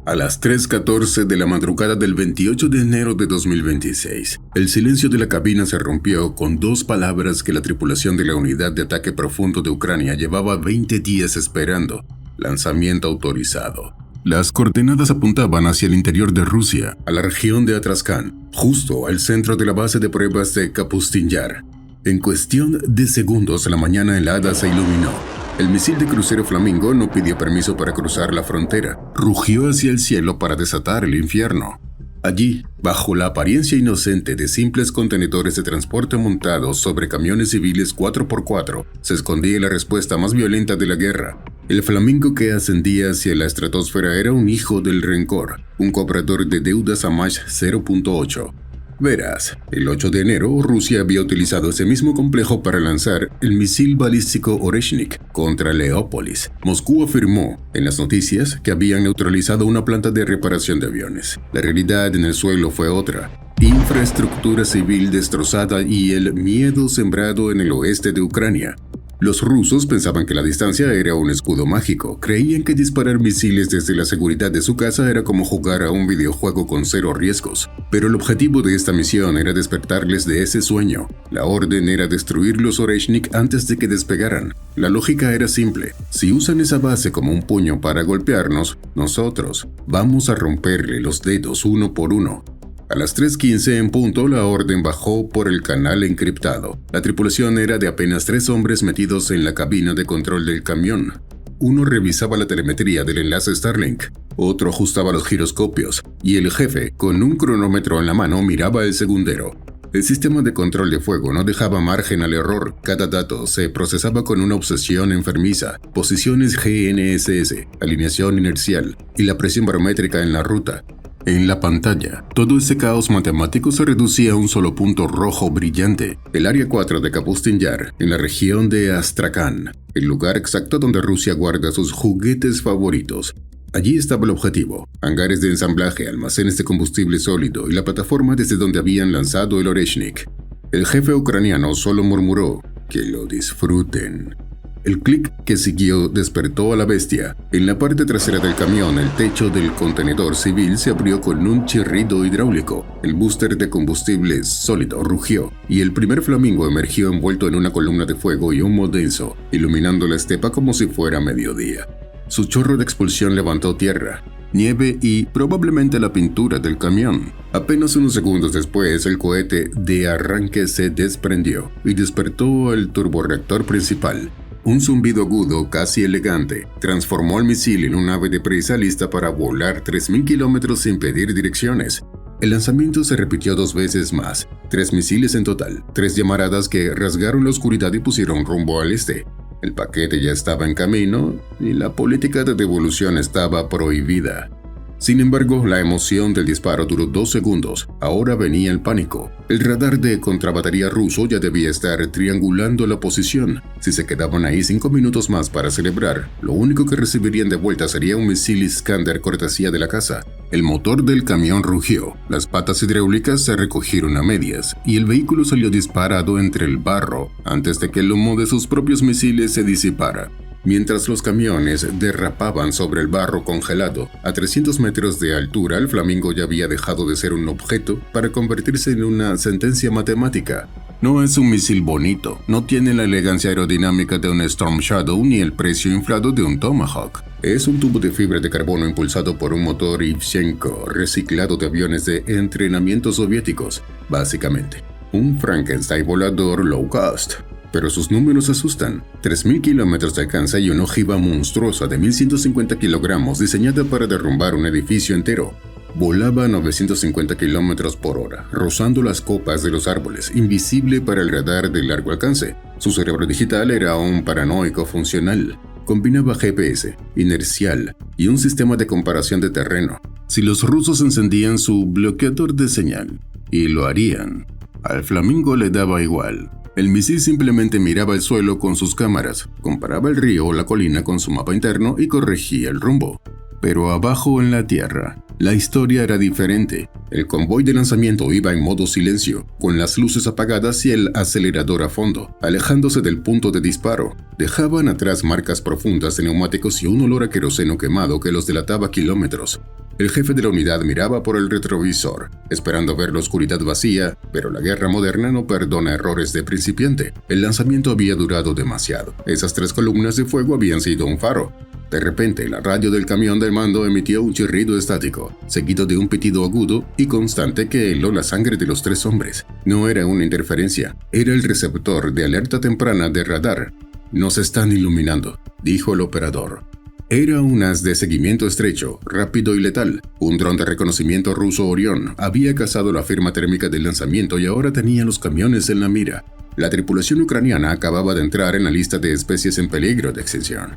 A las 3:14 de la madrugada del 28 de enero de 2026, el silencio de la cabina se rompió con dos palabras que la tripulación de la Unidad de Ataque Profundo de Ucrania llevaba 20 días esperando: lanzamiento autorizado. Las coordenadas apuntaban hacia el interior de Rusia, a la región de Astracán, justo al centro de la base de pruebas de Kapustin Yar. En cuestión de segundos, la mañana helada se iluminó. El misil de crucero Flamingo no pidió permiso para cruzar la frontera. Rugió hacia el cielo para desatar el infierno. Allí, bajo la apariencia inocente de simples contenedores de transporte montados sobre camiones civiles 4x4, se escondía la respuesta más violenta de la guerra. El Flamingo que ascendía hacia la estratosfera era un hijo del rencor, un cobrador de deudas a Mach 0.8. Verás, el 8 de enero Rusia había utilizado ese mismo complejo para lanzar el misil balístico Oreshnik contra Leópolis. Moscú afirmó en las noticias que habían neutralizado una planta de reparación de aviones. La realidad en el suelo fue otra: infraestructura civil destrozada y el miedo sembrado en el oeste de Ucrania. Los rusos pensaban que la distancia era un escudo mágico. Creían que disparar misiles desde la seguridad de su casa era como jugar a un videojuego con cero riesgos. Pero el objetivo de esta misión era despertarles de ese sueño. La orden era destruir los Oreshnik antes de que despegaran. La lógica era simple: si usan esa base como un puño para golpearnos, nosotros vamos a romperle los dedos uno por uno. A las 3:15 en punto, la orden bajó por el canal encriptado. La tripulación era de apenas 3 hombres metidos en la cabina de control del camión. Uno revisaba la telemetría del enlace Starlink, otro ajustaba los giroscopios, y el jefe, con un cronómetro en la mano, miraba el segundero. El sistema de control de fuego no dejaba margen al error. Cada dato se procesaba con una obsesión enfermiza: posiciones GNSS, alineación inercial y la presión barométrica en la ruta. En la pantalla, todo ese caos matemático se reducía a un solo punto rojo brillante: el Área 4 de Kapustin Yar, en la región de Astracán, el lugar exacto donde Rusia guarda sus juguetes favoritos. Allí estaba el objetivo: hangares de ensamblaje, almacenes de combustible sólido y la plataforma desde donde habían lanzado el Oreshnik. El jefe ucraniano solo murmuró: «Que lo disfruten». El clic que siguió despertó a la bestia. En la parte trasera del camión, el techo del contenedor civil se abrió con un chirrido hidráulico. El booster de combustible sólido rugió, y el primer Flamingo emergió envuelto en una columna de fuego y humo denso, iluminando la estepa como si fuera mediodía. Su chorro de expulsión levantó tierra, nieve y probablemente la pintura del camión. Apenas unos segundos después, el cohete de arranque se desprendió y despertó al turborreactor principal. Un zumbido agudo, casi elegante, transformó el misil en un ave de presa lista para volar 3.000 kilómetros sin pedir direcciones. El lanzamiento se repitió 2 veces más: 3 misiles en total, 3 llamaradas que rasgaron la oscuridad y pusieron rumbo al este. El paquete ya estaba en camino y la política de devolución estaba prohibida. Sin embargo, la emoción del disparo duró 2 segundos. Ahora venía el pánico. El radar de contrabatería ruso ya debía estar triangulando la posición. Si se quedaban ahí 5 minutos más para celebrar, lo único que recibirían de vuelta sería un misil Iskander cortesía de la casa. El motor del camión rugió, las patas hidráulicas se recogieron a medias, y el vehículo salió disparado entre el barro antes de que el humo de sus propios misiles se disipara. Mientras los camiones derrapaban sobre el barro congelado, a 300 metros de altura, el Flamingo ya había dejado de ser un objeto para convertirse en una sentencia matemática. No es un misil bonito, no tiene la elegancia aerodinámica de un Storm Shadow ni el precio inflado de un Tomahawk. Es un tubo de fibra de carbono impulsado por un motor Ivchenko reciclado de aviones de entrenamiento soviéticos, básicamente. Un Frankenstein volador low cost. Pero sus números asustan: 3.000 kilómetros de alcance y una ojiva monstruosa de 1.150 kilogramos diseñada para derrumbar un edificio entero. Volaba a 950 kilómetros por hora, rozando las copas de los árboles, invisible para el radar de largo alcance. Su cerebro digital era un paranoico funcional. Combinaba GPS, inercial y un sistema de comparación de terreno. Si los rusos encendían su bloqueador de señal, y lo harían, al Flamingo le daba igual. El misil simplemente miraba el suelo con sus cámaras, comparaba el río o la colina con su mapa interno y corregía el rumbo. Pero abajo en la tierra, la historia era diferente. El convoy de lanzamiento iba en modo silencio, con las luces apagadas y el acelerador a fondo, alejándose del punto de disparo. Dejaban atrás marcas profundas de neumáticos y un olor a queroseno quemado que los delataba kilómetros. El jefe de la unidad miraba por el retrovisor, esperando ver la oscuridad vacía, pero la guerra moderna no perdona errores de principiante. El lanzamiento había durado demasiado. Esas 3 columnas de fuego habían sido un faro. De repente, la radio del camión de mando emitió un chirrido estático, seguido de un pitido agudo y constante que heló la sangre de los 3 hombres. No era una interferencia, era el receptor de alerta temprana de radar. «Nos están iluminando», dijo el operador. Era un haz de seguimiento estrecho, rápido y letal. Un dron de reconocimiento ruso Orión había cazado la firma térmica del lanzamiento y ahora tenía los camiones en la mira. La tripulación ucraniana acababa de entrar en la lista de especies en peligro de extinción.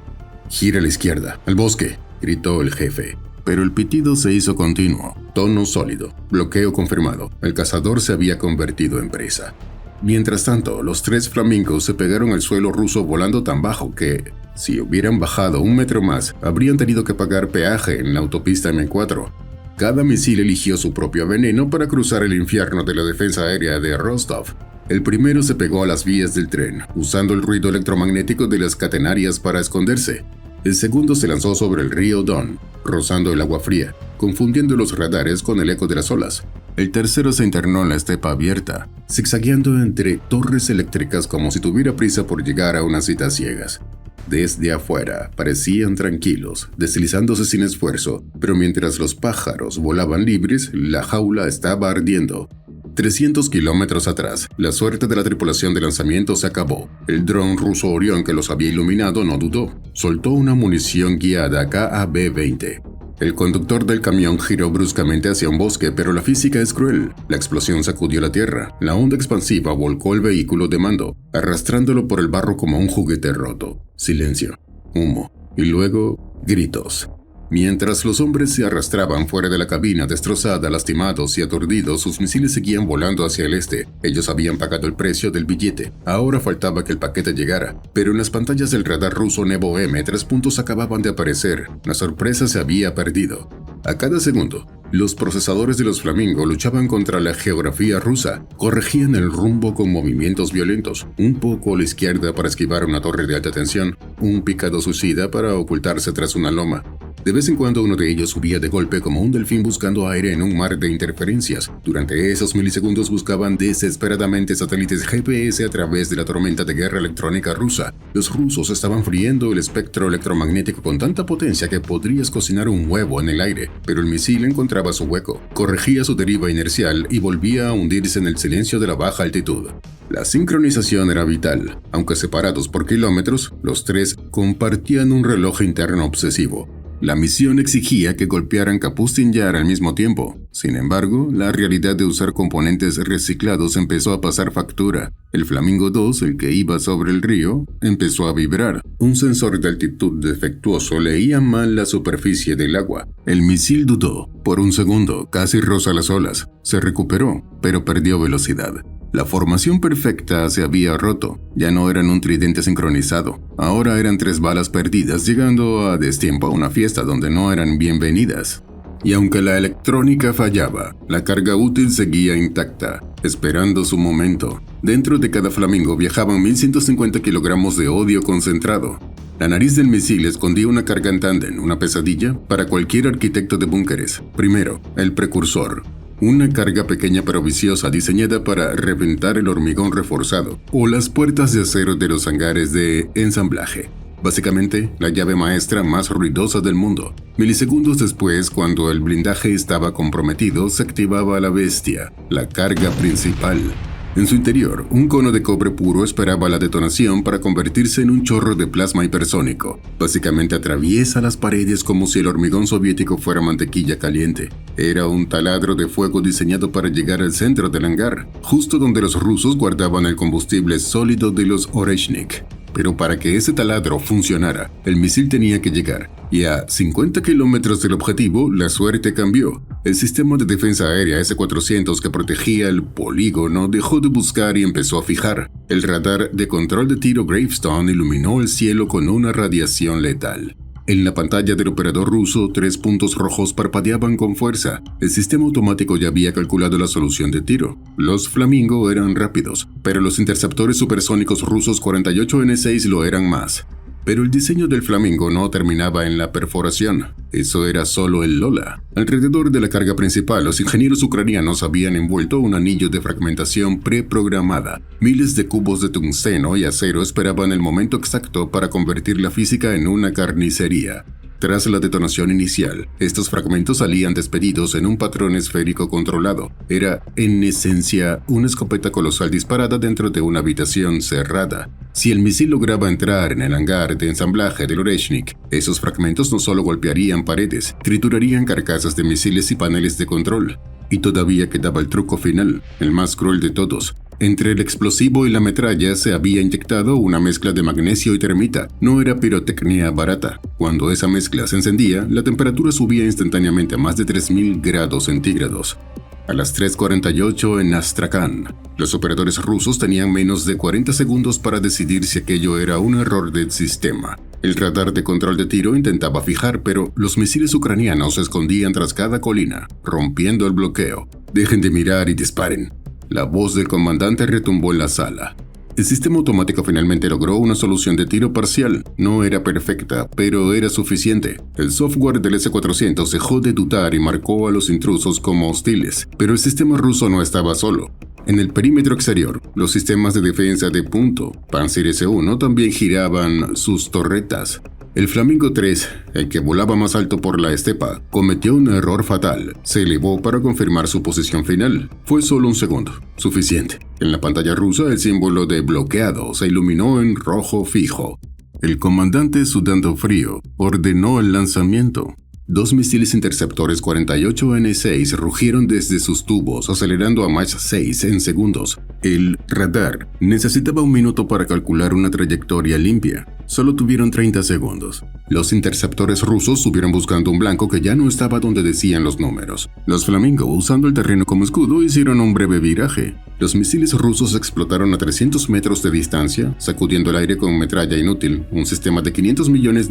«Gira a la izquierda, al bosque», gritó el jefe. Pero el pitido se hizo continuo, tono sólido, bloqueo confirmado. El cazador se había convertido en presa. Mientras tanto, los 3 flamingos se pegaron al suelo ruso volando tan bajo que, si hubieran bajado 1 metro más, habrían tenido que pagar peaje en la autopista M4. Cada misil eligió su propio veneno para cruzar el infierno de la defensa aérea de Rostov. El primero se pegó a las vías del tren, usando el ruido electromagnético de las catenarias para esconderse. El segundo se lanzó sobre el río Don, rozando el agua fría, confundiendo los radares con el eco de las olas. El tercero se internó en la estepa abierta, zigzagueando entre torres eléctricas como si tuviera prisa por llegar a unas citas ciegas. Desde afuera parecían tranquilos, deslizándose sin esfuerzo, pero mientras los pájaros volaban libres, la jaula estaba ardiendo. 300 kilómetros atrás, la suerte de la tripulación de lanzamiento se acabó. El dron ruso Orión que los había iluminado no dudó. Soltó una munición guiada KAB-20. El conductor del camión giró bruscamente hacia un bosque, pero la física es cruel. La explosión sacudió la tierra. La onda expansiva volcó el vehículo de mando, arrastrándolo por el barro como un juguete roto. Silencio, humo y luego gritos. Mientras los hombres se arrastraban fuera de la cabina destrozada, lastimados y aturdidos, sus misiles seguían volando hacia el este. Ellos habían pagado el precio del billete. Ahora faltaba que el paquete llegara. Pero en las pantallas del radar ruso Nevo M, 3 puntos acababan de aparecer. La sorpresa se había perdido. A cada segundo, los procesadores de los Flamingo luchaban contra la geografía rusa. Corregían el rumbo con movimientos violentos. Un poco a la izquierda para esquivar una torre de alta tensión. Un picado suicida para ocultarse tras una loma. De vez en cuando uno de ellos subía de golpe como un delfín buscando aire en un mar de interferencias. Durante esos milisegundos buscaban desesperadamente satélites GPS a través de la tormenta de guerra electrónica rusa. Los rusos estaban friendo el espectro electromagnético con tanta potencia que podrías cocinar un huevo en el aire, pero el misil encontraba su hueco, corregía su deriva inercial y volvía a hundirse en el silencio de la baja altitud. La sincronización era vital. Aunque separados por kilómetros, los 3 compartían un reloj interno obsesivo. La misión exigía que golpearan Kapustin Yar al mismo tiempo. Sin embargo, la realidad de usar componentes reciclados empezó a pasar factura. El Flamingo 2, el que iba sobre el río, empezó a vibrar. Un sensor de altitud defectuoso leía mal la superficie del agua. El misil dudó. Por un segundo, casi rozó las olas. Se recuperó, pero perdió velocidad. La formación perfecta se había roto. Ya no eran un tridente sincronizado. Ahora eran 3 balas perdidas llegando a destiempo a una fiesta donde no eran bienvenidas. Y aunque la electrónica fallaba, la carga útil seguía intacta, esperando su momento. Dentro de cada Flamingo viajaban 1150 kilogramos de odio concentrado. La nariz del misil escondía una carga en tándem, una pesadilla para cualquier arquitecto de búnkeres. Primero, el precursor. Una carga pequeña pero viciosa diseñada para reventar el hormigón reforzado o las puertas de acero de los hangares de ensamblaje. Básicamente, la llave maestra más ruidosa del mundo. Milisegundos después, cuando el blindaje estaba comprometido, se activaba la bestia, la carga principal. En su interior, un cono de cobre puro esperaba la detonación para convertirse en un chorro de plasma hipersónico. Básicamente atraviesa las paredes como si el hormigón soviético fuera mantequilla caliente. Era un taladro de fuego diseñado para llegar al centro del hangar, justo donde los rusos guardaban el combustible sólido de los Oreshnik. Pero para que ese taladro funcionara, el misil tenía que llegar, y a 50 kilómetros del objetivo, la suerte cambió. El sistema de defensa aérea S-400 que protegía el polígono dejó de buscar y empezó a fijar. El radar de control de tiro Gravestone iluminó el cielo con una radiación letal. En la pantalla del operador ruso, 3 puntos rojos parpadeaban con fuerza. El sistema automático ya había calculado la solución de tiro. Los Flamingo eran rápidos, pero los interceptores supersónicos rusos 48N6 lo eran más. Pero el diseño del Flamingo no terminaba en la perforación. Eso era solo el Lola. Alrededor de la carga principal, los ingenieros ucranianos habían envuelto un anillo de fragmentación preprogramada. Miles de cubos de tungsteno y acero esperaban el momento exacto para convertir la física en una carnicería. Tras la detonación inicial, estos fragmentos salían despedidos en un patrón esférico controlado. Era, en esencia, una escopeta colosal disparada dentro de una habitación cerrada. Si el misil lograba entrar en el hangar de ensamblaje del Oreshnik, esos fragmentos no solo golpearían paredes, triturarían carcasas de misiles y paneles de control. Y todavía quedaba el truco final, el más cruel de todos. Entre el explosivo y la metralla se había inyectado una mezcla de magnesio y termita. No era pirotecnia barata. Cuando esa mezcla se encendía, la temperatura subía instantáneamente a más de 3000 grados centígrados. A las 3:48 en Astrakhan, los operadores rusos tenían menos de 40 segundos para decidir si aquello era un error del sistema. El radar de control de tiro intentaba fijar, pero los misiles ucranianos se escondían tras cada colina, rompiendo el bloqueo. «Dejen de mirar y disparen». La voz del comandante retumbó en la sala. El sistema automático finalmente logró una solución de tiro parcial. No era perfecta, pero era suficiente. El software del S-400 dejó de dudar y marcó a los intrusos como hostiles. Pero el sistema ruso no estaba solo. En el perímetro exterior, los sistemas de defensa de punto Pantsir S-1 también giraban sus torretas. El Flamingo 3, el que volaba más alto por la estepa, cometió un error fatal. Se elevó para confirmar su posición final. Fue solo un segundo. Suficiente. En la pantalla rusa, el símbolo de bloqueado se iluminó en rojo fijo. El comandante, sudando frío, ordenó el lanzamiento. 2 misiles interceptores 48N6 rugieron desde sus tubos, acelerando a Mach 6 en segundos. El radar necesitaba un minuto para calcular una trayectoria limpia. Solo tuvieron 30 segundos. Los interceptores rusos subieron buscando un blanco que ya no estaba donde decían los números. Los Flamingo, usando el terreno como escudo, hicieron un breve viraje. Los misiles rusos explotaron a 300 metros de distancia, sacudiendo el aire con metralla inútil. Un sistema de $500 millones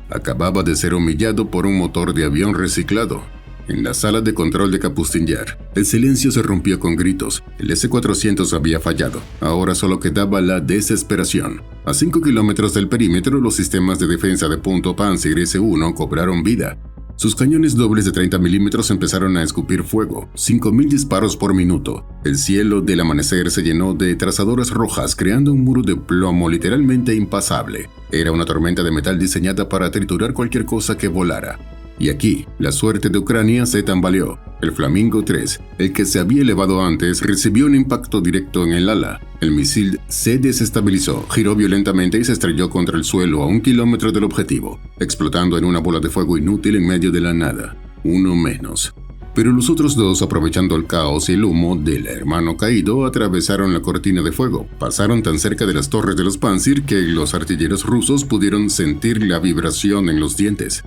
acababa de ser humillado por un motor de avión reciclado. En la sala de control de Kapustin Yar, el silencio se rompió con gritos. El S-400 había fallado. Ahora solo quedaba la desesperación. A 5 kilómetros del perímetro, los sistemas de defensa de punto Pantsir S-1 cobraron vida. Sus cañones dobles de 30 milímetros empezaron a escupir fuego, 5.000 disparos por minuto. El cielo del amanecer se llenó de trazadoras rojas, creando un muro de plomo literalmente impasable. Era una tormenta de metal diseñada para triturar cualquier cosa que volara. Y aquí, la suerte de Ucrania se tambaleó. El Flamingo 3, el que se había elevado antes, recibió un impacto directo en el ala. El misil se desestabilizó, giró violentamente y se estrelló contra el suelo a 1 kilómetro del objetivo, explotando en una bola de fuego inútil en medio de la nada. Uno menos. Pero los otros 2, aprovechando el caos y el humo del hermano caído, atravesaron la cortina de fuego. Pasaron tan cerca de las torres de los Pantsir que los artilleros rusos pudieron sentir la vibración en los dientes.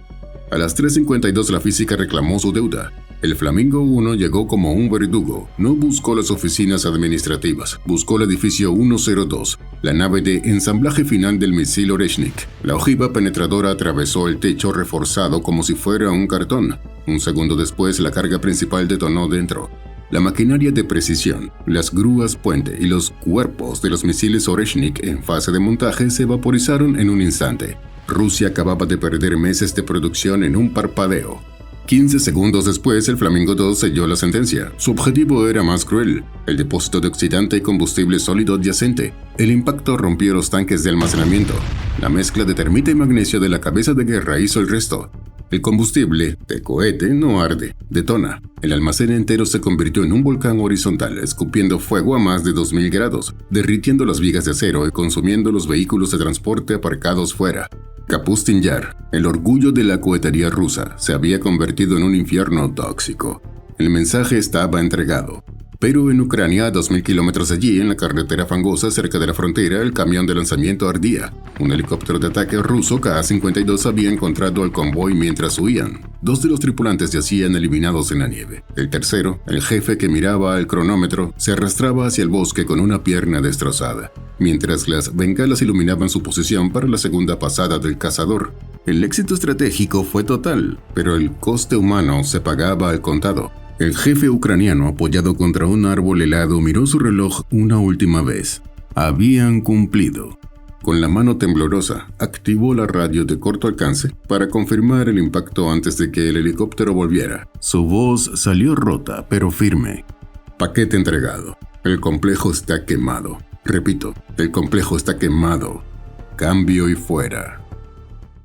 A las 3:52 la física reclamó su deuda. El Flamingo 1 llegó como un verdugo. No buscó las oficinas administrativas, buscó el edificio 102, la nave de ensamblaje final del misil Oreshnik. La ojiva penetradora atravesó el techo reforzado como si fuera un cartón. Un segundo después, la carga principal detonó dentro. La maquinaria de precisión, las grúas puente y los cuerpos de los misiles Oreshnik en fase de montaje se vaporizaron en un instante. Rusia acababa de perder meses de producción en un parpadeo. 15 segundos después, el Flamingo 2 selló la sentencia. Su objetivo era más cruel: el depósito de oxidante y combustible sólido adyacente. El impacto rompió los tanques de almacenamiento. La mezcla de termita y magnesio de la cabeza de guerra hizo el resto. El combustible de cohete no arde, detona. El almacén entero se convirtió en un volcán horizontal, escupiendo fuego a más de 2000 grados, derritiendo las vigas de acero y consumiendo los vehículos de transporte aparcados fuera. Kapustin Yar, el orgullo de la cohetería rusa, se había convertido en un infierno tóxico. El mensaje estaba entregado. Pero en Ucrania, a 2000 kilómetros allí, en la carretera fangosa cerca de la frontera, el camión de lanzamiento ardía. Un helicóptero de ataque ruso Ka-52 había encontrado al convoy mientras huían. 2 de los tripulantes yacían eliminados en la nieve. El tercero, el jefe que miraba el cronómetro, se arrastraba hacia el bosque con una pierna destrozada, mientras las bengalas iluminaban su posición para la segunda pasada del cazador. El éxito estratégico fue total, pero el coste humano se pagaba al contado. El jefe ucraniano, apoyado contra un árbol helado, miró su reloj una última vez. Habían cumplido. Con la mano temblorosa, activó la radio de corto alcance para confirmar el impacto antes de que el helicóptero volviera. Su voz salió rota, pero firme. Paquete entregado. El complejo está quemado. Repito, el complejo está quemado. Cambio y fuera.